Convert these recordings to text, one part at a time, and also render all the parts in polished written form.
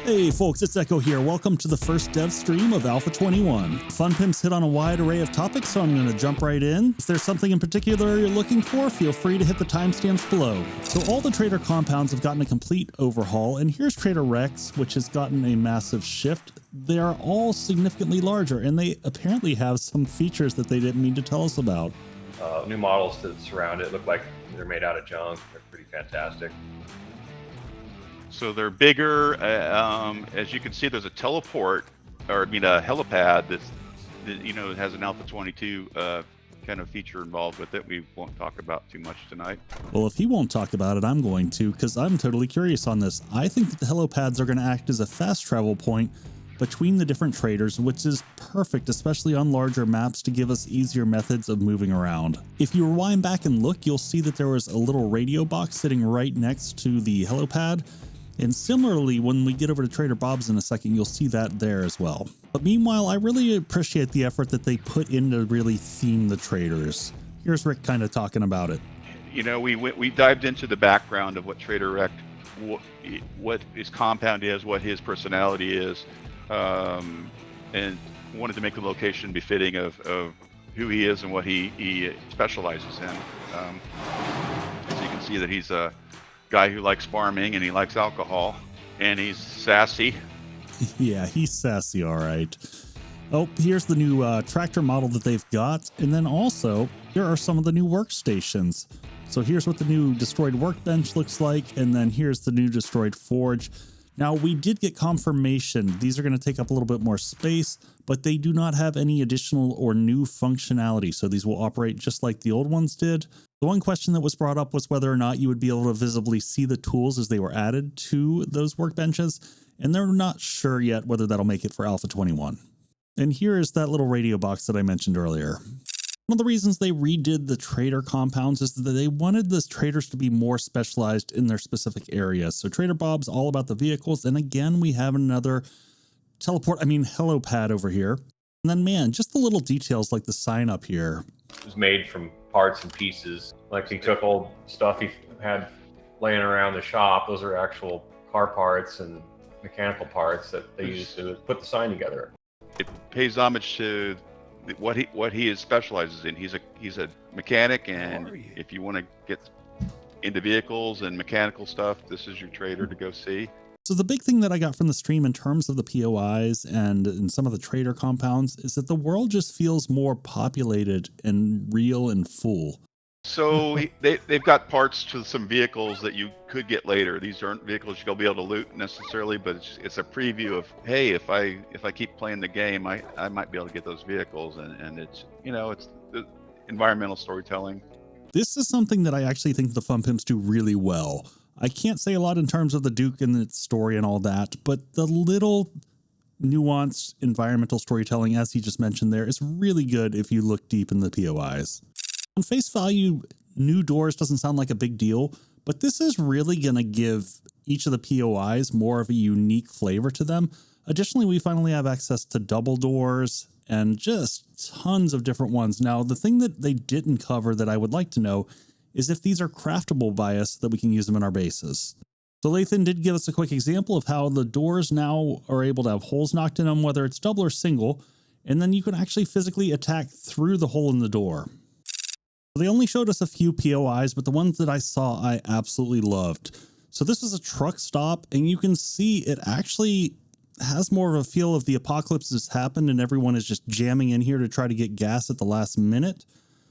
Hey folks, it's Echo here. Welcome to the first dev stream of Alpha 21. Fun Pimps hit on a wide array of topics, so I'm going to jump right in. If there's something in particular you're looking for, feel free to hit the timestamps below. So all the trader compounds have gotten a complete overhaul, and here's Trader Rex, which has gotten a massive shift. They are all significantly larger, and they apparently have some features that they didn't mean to tell us about. New models that surround it look like they're made out of junk. They're pretty fantastic. So they're bigger. As you can see, there's a teleport, or a helipad that has an Alpha 22 kind of feature involved with it. We won't talk about too much tonight. Well, if he won't talk about it, I'm going to, because I'm totally curious on this. I think that the helipads are going to act as a fast travel point between the different traders, which is perfect, especially on larger maps, to give us easier methods of moving around. If you rewind back and look, you'll see that there was a little radio box sitting right next to the helipad. And similarly, when we get over to Trader Bob's in a second, you'll see that there as well. But meanwhile, I really appreciate the effort that they put in to really theme the traders. Here's Rick kind of talking about it. You know, we dived into the background of what Trader Rex, what his compound is, what his personality is, and wanted to make the location befitting of who he is and what he specializes in. As you can see that he's a guy who likes farming and he likes alcohol and he's sassy. Yeah, he's sassy, all right. Oh, here's the new tractor model that they've got. And then also, here are some of the new workstations. So here's what the new destroyed workbench looks like. And then here's the new destroyed forge. Now, we did get confirmation. These are going to take up a little bit more space, but they do not have any additional or new functionality. So these will operate just like the old ones did. The one question that was brought up was whether or not you would be able to visibly see the tools as they were added to those workbenches. And they're not sure yet whether that'll make it for Alpha 21. And here is that little radio box that I mentioned earlier. One of the reasons they redid the trader compounds is that they wanted the traders to be more specialized in their specific areas. So Trader Bob's all about the vehicles. And again, we have another helipad over here. And then, man, just the little details like the sign up here. It was made from parts and pieces. Like he took old stuff he had laying around the shop. Those are actual car parts and mechanical parts that they used to put the sign together. It pays homage to what he specializes in. He's a mechanic, and if you want to get into vehicles and mechanical stuff, this is your trader to go see. So the big thing that I got from the stream in terms of the POIs and in some of the trader compounds is that the world just feels more populated and real and full. So they've got parts to some vehicles that you could get later. These aren't vehicles you'll be able to loot necessarily, but it's a preview of, hey, if I keep playing the game, I might be able to get those vehicles, and it's the environmental storytelling. This is something that I actually think the Fun Pimps do really well. I can't say a lot in terms of the Duke and its story and all that, but the little nuanced environmental storytelling, as he just mentioned there, is really good if you look deep in the POIs. On face value, new doors doesn't sound like a big deal, but this is really going to give each of the POIs more of a unique flavor to them. Additionally, we finally have access to double doors and just tons of different ones. Now, the thing that they didn't cover that I would like to know is if these are craftable by us, that we can use them in our bases. So Lathan did give us a quick example of how the doors now are able to have holes knocked in them, whether it's double or single, and then you can actually physically attack through the hole in the door. They only showed us a few POIs, but the ones that I saw, I absolutely loved. So this is a truck stop, and you can see it actually has more of a feel of the apocalypse has happened and everyone is just jamming in here to try to get gas at the last minute.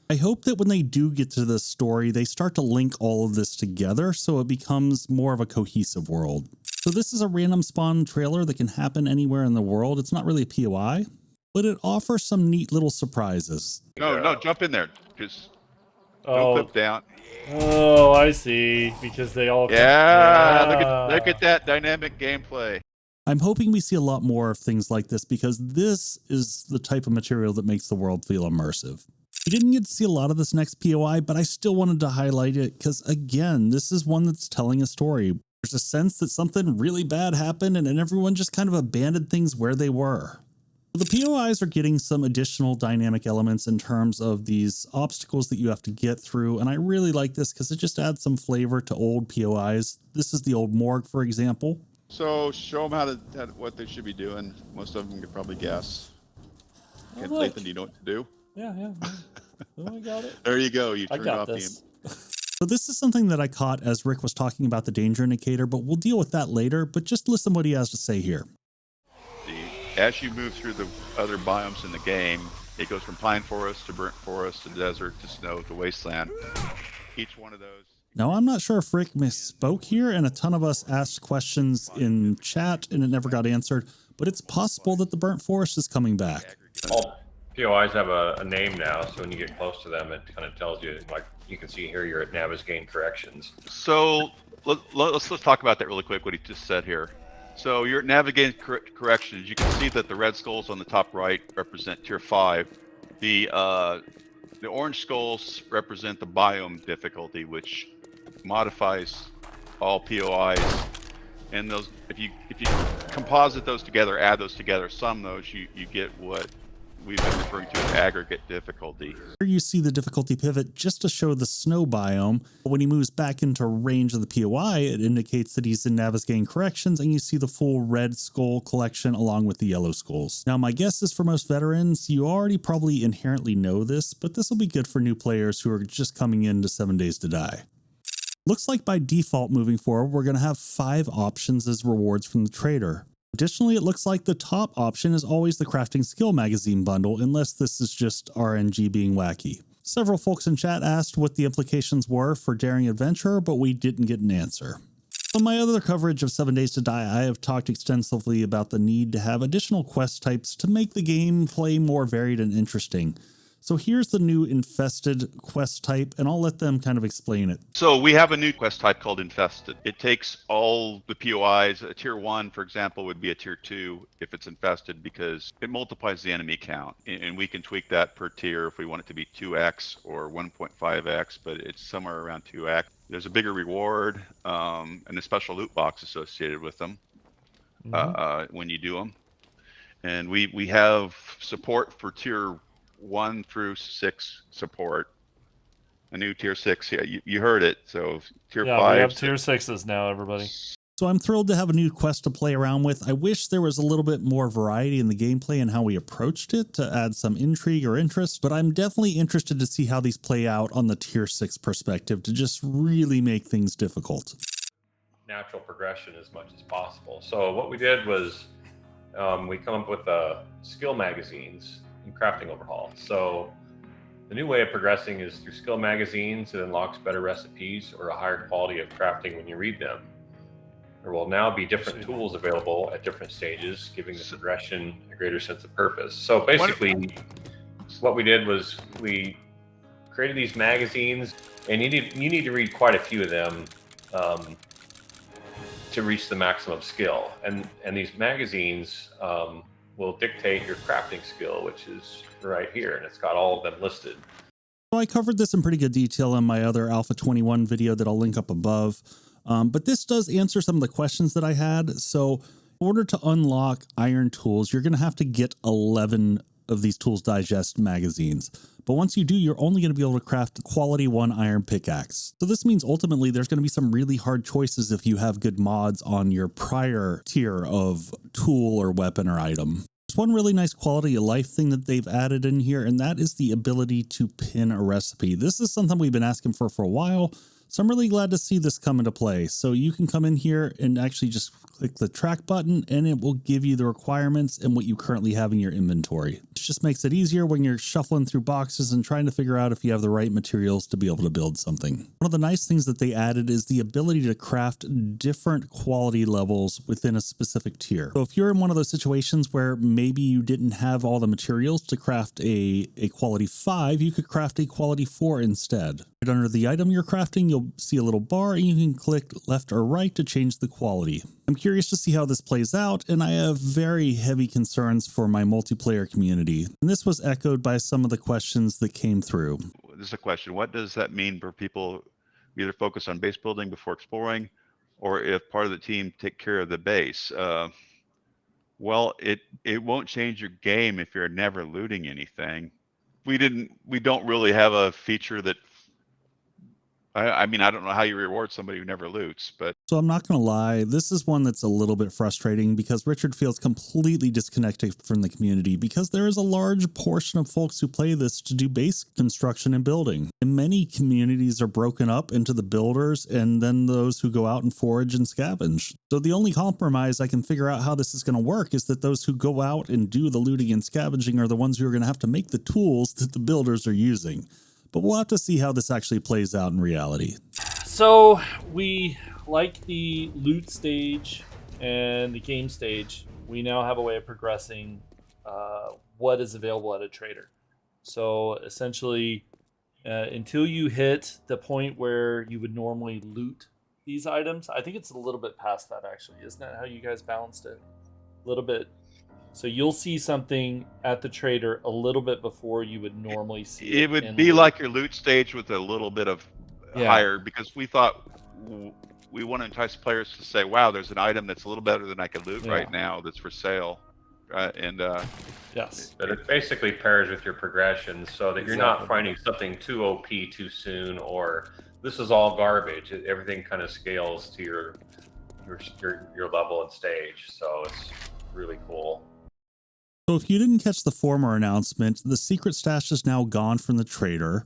I hope that when they do get to this story, they start to link all of this together so it becomes more of a cohesive world. So this is a random spawn trailer that can happen anywhere in the world. It's not really a POI, but it offers some neat little surprises. No, jump in there. Just go clip down. Oh, I see. Because they all. Look at that dynamic gameplay. I'm hoping we see a lot more of things like this because this is the type of material that makes the world feel immersive. We didn't get to see a lot of this next POI, but I still wanted to highlight it because, again, this is one that's telling a story. There's a sense that something really bad happened and everyone just kind of abandoned things where they were. The POIs are getting some additional dynamic elements in terms of these obstacles that you have to get through, and I really like this because it just adds some flavor to old POIs. This is the old morgue, for example. So show them what they should be doing. Most of them could probably guess. Oh, Okay, look. Lathan, do you know what to do? Yeah. Oh, I got it. There you go. You I turned got off this. So this is something that I caught as Rick was talking about the danger indicator, but we'll deal with that later. But just listen to what he has to say here. As you move through the other biomes in the game, it goes from pine forest to burnt forest to desert to snow to wasteland. Each one of those. Now, I'm not sure if Rick misspoke here, and a ton of us asked questions in chat and it never got answered, but it's possible that the burnt forest is coming back. All POIs have a name now, so when you get close to them, it kind of tells you, like you can see here, you're at Navigating Corrections. So let's talk about that really quick, what he just said here. So you're at Navigating Corrections. You can see that the red skulls on the top right represent Tier 5. The orange skulls represent the biome difficulty, which modifies all POIs. And those, if you composite those together, add those together, sum those, you get what we've been referring to as aggregate difficulty. Here you see the difficulty pivot just to show the snow biome. When he moves back into range of the POI, it indicates that he's in Navigating Corrections, and you see the full red skull collection along with the yellow skulls. Now, my guess is for most veterans, you already probably inherently know this, but this will be good for new players who are just coming into 7 Days to Die. Looks like by default moving forward, we're going to have 5 options as rewards from the trader. Additionally, it looks like the top option is always the Crafting Skill Magazine bundle, unless this is just RNG being wacky. Several folks in chat asked what the implications were for Daring Adventurer, but we didn't get an answer. On my other coverage of 7 Days to Die, I have talked extensively about the need to have additional quest types to make the gameplay more varied and interesting. So here's the new Infested quest type, and I'll let them kind of explain it. So we have a new quest type called Infested. It takes all the POIs. A Tier 1, for example, would be a Tier 2 if it's infested, because it multiplies the enemy count. And we can tweak that per tier if we want it to be 2x or 1.5x, but it's somewhere around 2x. There's a bigger reward and a special loot box associated with them when you do them. And we have support for Tier 1 through 6 support. A new Tier 6. Yeah, you heard it. So Tier 5. Yeah, we have Tier 6s now, everybody. So I'm thrilled to have a new quest to play around with. I wish there was a little bit more variety in the gameplay and how we approached it to add some intrigue or interest, but I'm definitely interested to see how these play out on the Tier 6 perspective to just really make things difficult. Natural progression as much as possible. So what we did was we come up with skill magazines in Crafting Overhaul. So the new way of progressing is through skill magazines. It unlocks better recipes or a higher quality of crafting when you read them. There will now be different tools available at different stages, giving the progression a greater sense of purpose. So basically, what we did was we created these magazines, and you need to read quite a few of them to reach the maximum skill. And these magazines will dictate your crafting skill, which is right here, and it's got all of them listed. So I covered this in pretty good detail in my other Alpha 21 video that I'll link up above. But this does answer some of the questions that I had. So in order to unlock iron tools, you're going to have to get 11 of these Tools Digest magazines. But once you do, you're only going to be able to craft quality 1 iron pickaxe. So this means ultimately there's going to be some really hard choices if you have good mods on your prior tier of tool or weapon or item. There's one really nice quality of life thing that they've added in here, and that is the ability to pin a recipe. This is something we've been asking for a while, so I'm really glad to see this come into play. So you can come in here and actually just click the track button, and it will give you the requirements and what you currently have in your inventory. It just makes it easier when you're shuffling through boxes and trying to figure out if you have the right materials to be able to build something. One of the nice things that they added is the ability to craft different quality levels within a specific tier. So if you're in one of those situations where maybe you didn't have all the materials to craft a quality 5, you could craft a quality 4 instead. Right under the item you're crafting, you'll see a little bar, and you can click left or right to change the quality. I'm curious to see how this plays out, and I have very heavy concerns for my multiplayer community. And this was echoed by some of the questions that came through. This is a question. What does that mean for people who either focus on base building before exploring, or if part of the team take care of the base? Well, it won't change your game if you're never looting anything. We don't really have a feature that I mean, I don't know how you reward somebody who never loots, but So I'm not going to lie, this is one that's a little bit frustrating because Richard feels completely disconnected from the community because there is a large portion of folks who play this to do base construction and building. And many communities are broken up into the builders and then those who go out and forage and scavenge. So the only compromise I can figure out how this is going to work is that those who go out and do the looting and scavenging are the ones who are going to have to make the tools that the builders are using. But we'll have to see how this actually plays out in reality. So we like the loot stage and the game stage. We now have a way of progressing what is available at a trader. So essentially, until you hit the point where you would normally loot these items, I think it's a little bit past that actually. Isn't that how you guys balanced it? A little bit. So you'll see something at the trader a little bit before you would normally see it. it would be like your loot stage with a little bit of higher, because we thought we want to entice players to say, wow, there's an item that's a little better than I can loot right now that's for sale. Yes. But it basically pairs with your progression so that you're not finding something too OP too soon, or this is all garbage. Everything kind of scales to your level and stage. So it's really cool. So if you didn't catch the former announcement, the secret stash is now gone from the trader.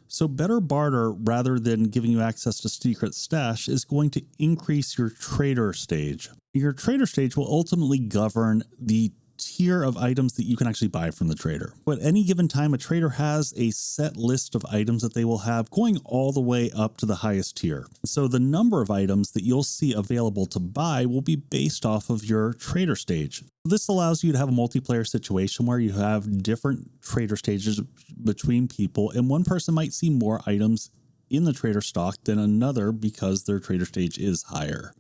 So better barter rather than giving you access to secret stash is going to increase your trader stage. Your trader stage will ultimately govern the tier of items that you can actually buy from the trader. But at any given time, a trader has a set list of items that they will have going all the way up to the highest tier. So the number of items that you'll see available to buy will be based off of your trader stage. This allows you to have a multiplayer situation where you have different trader stages between people, and one person might see more items in the trader stock than another because their trader stage is higher.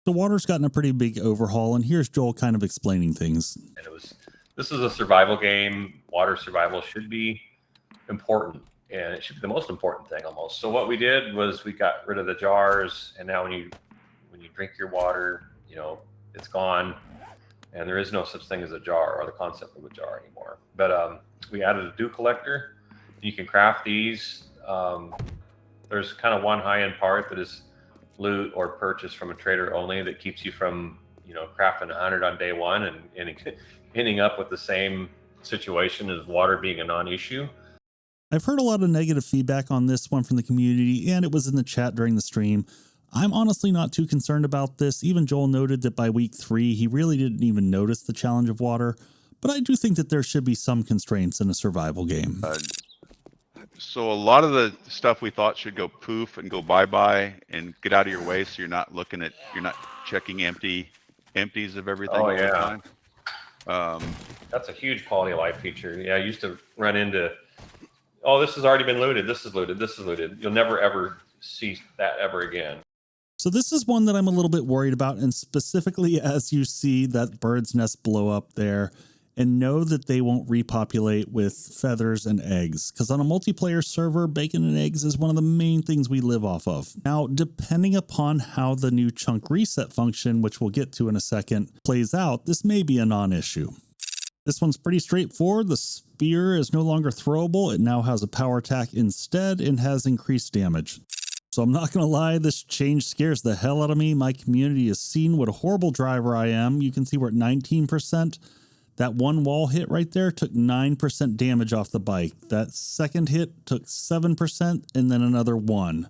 The water's gotten a pretty big overhaul, and here's Joel kind of explaining things. And this is a survival game. Water survival should be important, and it should be the most important thing almost. So what we did was we got rid of the jars, and now when you drink your water, it's gone, and there is no such thing as a jar or the concept of a jar anymore. But we added a dew collector. You can craft these. There's kind of one high-end part that is loot or purchase from a trader only that keeps you from crafting 100 on day one and ending up with the same situation as water being a non-issue. I've heard a lot of negative feedback on this one from the community, and it was in the chat during the stream. I'm honestly not too concerned about this. Even Joel noted that by week 3 he really didn't even notice the challenge of water, but I do think that there should be some constraints in a survival game. So a lot of the stuff we thought should go poof and go bye-bye and get out of your way, so you're not checking empties of everything all the time. That's a huge quality of life feature. Yeah, I used to run into, oh, this has already been looted, this is looted, this is looted. You'll never ever see that ever again. So this is one that I'm a little bit worried about, and specifically as you see that bird's nest blow up there, and know that they won't repopulate with feathers and eggs, because on a multiplayer server, bacon and eggs is one of the main things we live off of. Now, depending upon how the new chunk reset function, which we'll get to in a second, plays out, this may be a non-issue. This one's pretty straightforward. The spear is no longer throwable. It now has a power attack instead and has increased damage. So I'm not going to lie, this change scares the hell out of me. My community has seen what a horrible driver I am. You can see we're at 19%. That one wall hit right there took 9% damage off the bike. That second hit took 7% and then another 1.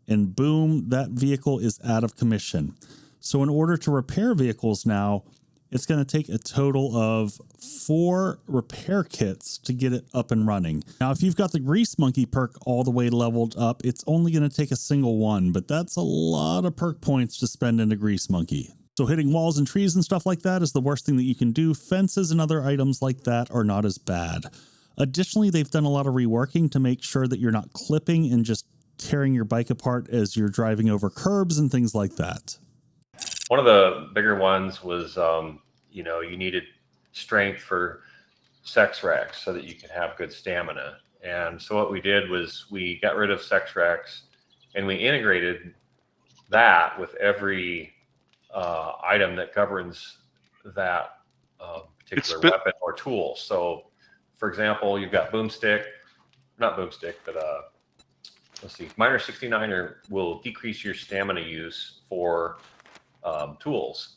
And boom, that vehicle is out of commission. So in order to repair vehicles now, it's going to take a total of 4 repair kits to get it up and running. Now, if you've got the Grease Monkey perk all the way leveled up, it's only going to take a single one, but that's a lot of perk points to spend into Grease Monkey. So hitting walls and trees and stuff like that is the worst thing that you can do. Fences and other items like that are not as bad. Additionally, they've done a lot of reworking to make sure that you're not clipping and just tearing your bike apart as you're driving over curbs and things like that. One of the bigger ones was, you needed strength for sex Rex so that you could have good stamina. And so what we did was we got rid of sex Rex and we integrated that with every item that governs that particular weapon or tool. So, for example, you've got not boomstick, but let's see, minor 69er will decrease your stamina use for tools.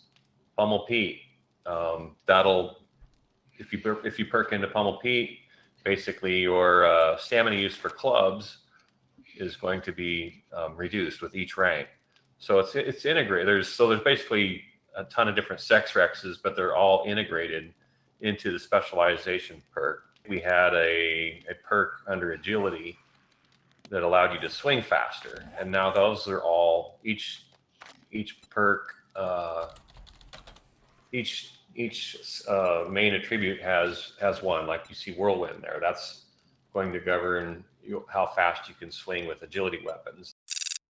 Pummel Pete, that'll, if you perk into Pummel Pete, basically your stamina use for clubs is going to be reduced with each rank. So it's integrated. There's basically a ton of different sex rexes, but they're all integrated into the specialization perk. We had a perk under agility that allowed you to swing faster, and now those are all each perk each main attribute has one. Like you see whirlwind there, that's going to govern how fast you can swing with agility weapons.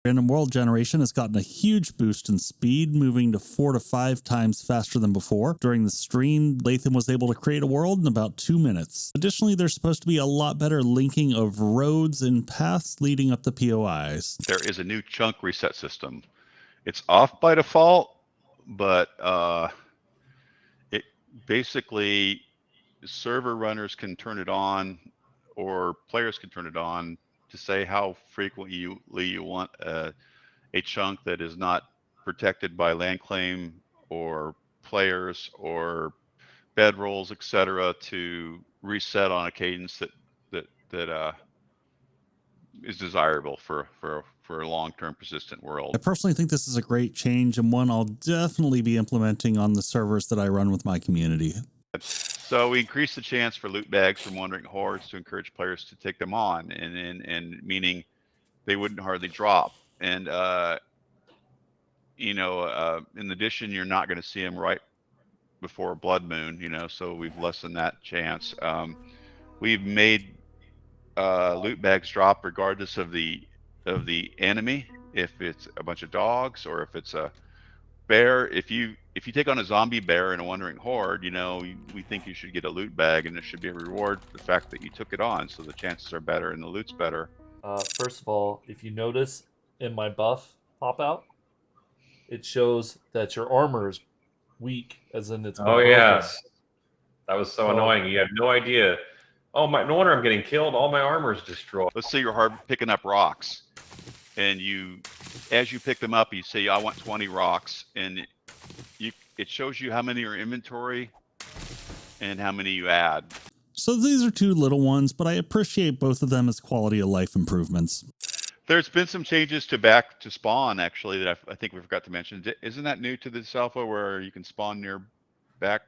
Random world generation has gotten a huge boost in speed, moving to 4 to 5 times faster than before. During the stream, Lathan was able to create a world in about 2 minutes. Additionally, there's supposed to be a lot better linking of roads and paths leading up the POIs. There is a new chunk reset system. It's off by default, but it basically, server runners can turn it on, or players can turn it on to say how frequently you want a chunk that is not protected by land claim or players or bedrolls, etc., to reset on a cadence that is desirable for a long-term persistent world. I personally think this is a great change, and one I'll definitely be implementing on the servers that I run with my community. So we increase the chance for loot bags from wandering hordes to encourage players to take them on, and meaning they wouldn't hardly drop. And in addition, you're not going to see them right before Blood Moon, so we've lessened that chance. We've made loot bags drop regardless of the enemy, if it's a bunch of dogs or if it's a bear. If you take on a zombie bear in a wandering horde, we think you should get a loot bag, and there should be a reward for the fact that you took it on, so the chances are better and the loot's better. First of all, if you notice in my buff pop out, it shows that your armor is weak, as in it's been broken. Yes, that was so annoying. You have no idea. Oh my! No wonder I'm getting killed. All my armor is destroyed. Let's say you're hard picking up rocks, and as you pick them up, you say, I want 20 rocks, and it shows you how many are in inventory and how many you add. So these are 2 little ones, but I appreciate both of them as quality of life improvements. There's been some changes to back to spawn, actually, that I think we forgot to mention. Isn't that new to this alpha, where you can spawn near backpack?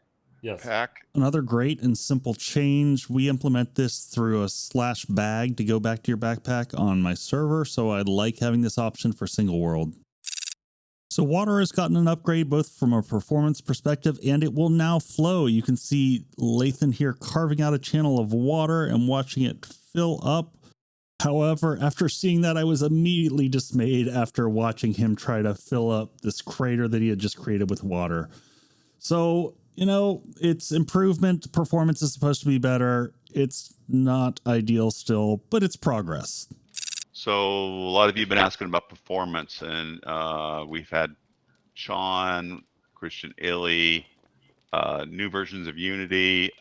Yes. Another great and simple change. We implement this through a /bag to go back to your backpack on my server, so I like having this option for single world. So water has gotten an upgrade both from a performance perspective, and it will now flow. You can see Lathan here carving out a channel of water and watching it fill up. However, after seeing that, I was immediately dismayed after watching him try to fill up this crater that he had just created with water. So, it's improvement. Performance is supposed to be better. It's not ideal still, but it's progress. So a lot of you have been asking about performance, and we've had Sean, Christian Illy, new versions of Unity,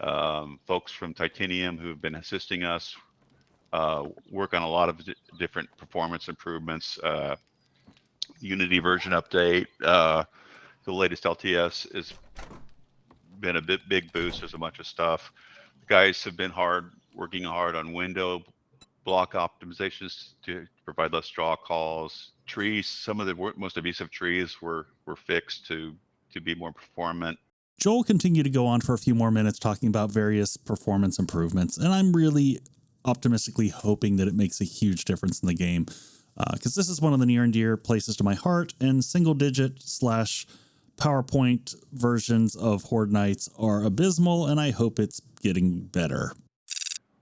folks from Titanium who have been assisting us work on a lot of different performance improvements. Unity version update, the latest LTS has been a big boost. There's a bunch of stuff. The guys have been working hard on window block optimizations to provide less draw calls. Trees, some of the most abusive trees were fixed to be more performant. Joel continued to go on for a few more minutes talking about various performance improvements, and I'm really optimistically hoping that it makes a huge difference in the game, because this is one of the near and dear places to my heart, and single-digit / PowerPoint versions of Horde Nights are abysmal, and I hope it's getting better.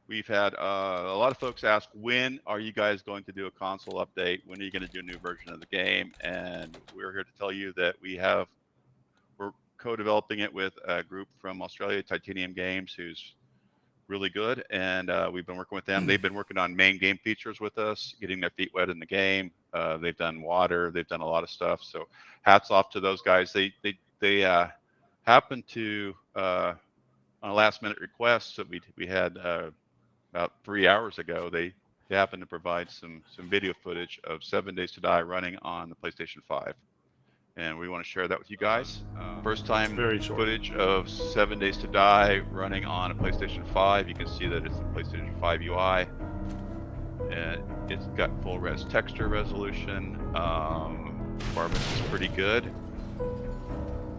We've had a lot of folks ask, when are you guys going to do a console update? When are you going to do a new version of the game? And we're here to tell you that we're co-developing it with a group from Australia, Titanium Games, who's really good, and we've been working with them. They've been working on main game features with us, getting their feet wet in the game. They've done water, they've done a lot of stuff. So hats off to those guys. They happened to on a last minute request that we had about 3 hours ago. They they happened to provide some video footage of 7 Days to Die running on the PlayStation 5. And we want to share that with you guys. First time Very short. footage of 7 Days to Die running on a PlayStation 5. You can see that it's the PlayStation 5 UI. And it's got full res texture resolution. Performance is pretty good.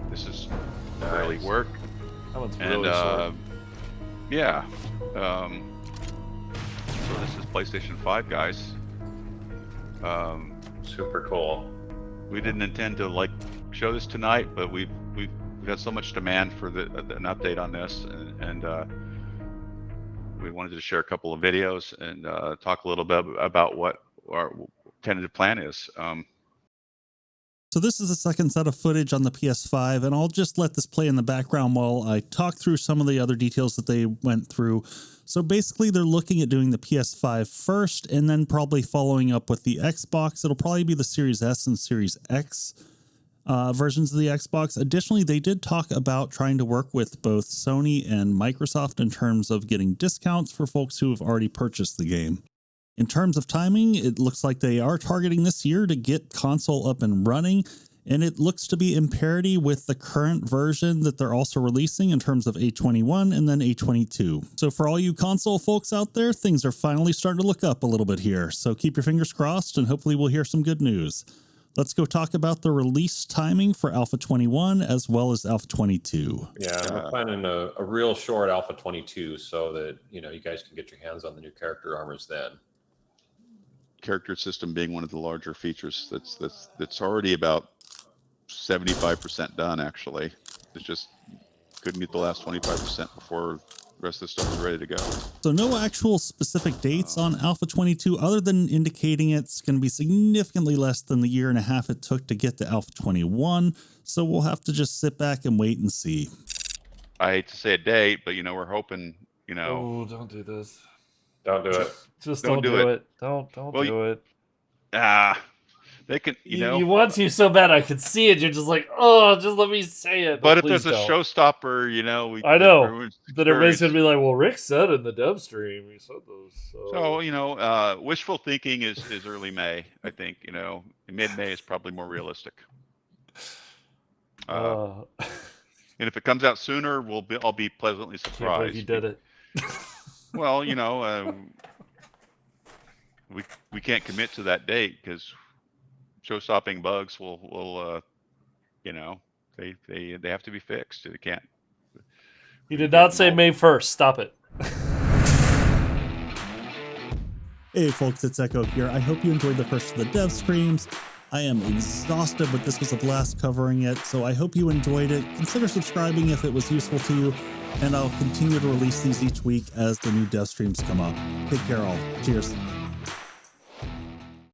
This is early work. That one's And really short. yeah. So this is PlayStation 5, guys. Super cool. We didn't intend to like show this tonight, but we've got so much demand for an update on this, and we wanted to share a couple of videos and talk a little bit about what our tentative plan is. So this is the second set of footage on the PS5, and I'll just let this play in the background while I talk through some of the other details that they went through. So basically, they're looking at doing the PS5 first, and then probably following up with the Xbox. It'll probably be the Series S and Series X versions of the Xbox. Additionally, they did talk about trying to work with both Sony and Microsoft in terms of getting discounts for folks who have already purchased the game. In terms of timing, it looks like they are targeting this year to get console up and running, and it looks to be in parity with the current version that they're also releasing in terms of A21 and then A22. So for all you console folks out there, things are finally starting to look up a little bit here. So keep your fingers crossed, and hopefully we'll hear some good news. Let's go talk about the release timing for Alpha 21 as well as Alpha 22. Yeah, we're planning a real short Alpha 22 so that you guys can get your hands on the new character armors then. Character system being one of the larger features that's already about 75% done. Actually, it's just couldn't meet the last 25% before the rest of the stuff is ready to go. So no actual specific dates on Alpha 22 other than indicating it's going to be significantly less than the year and a half it took to get to Alpha 21. So we'll have to just sit back and wait and see. I hate to say a date, but we're hoping. Oh, don't do this. Don't do it. Just don't do it. Don't do it. They can, You want to so bad. I could see it. You're just like, oh, just let me say it. But if please there's a don't. showstopper, I know. everyone's But everybody's discouraged. gonna be like, well, Rick said in the dev stream, he said those. So wishful thinking is early May. I think mid-May is probably more realistic. And if it comes out sooner, I'll be pleasantly Can't surprised. believe you did it. Well, we can't commit to that date because show-stopping bugs will they have to be fixed. They can't. He did not say May 1st. Stop it. Hey folks, it's Echo here. I hope you enjoyed the first of the dev streams. I am exhausted, but this was a blast covering it, so I hope you enjoyed it. Consider subscribing if it was useful to you, and I'll continue to release these each week as the new dev streams come up. Take care all. Cheers.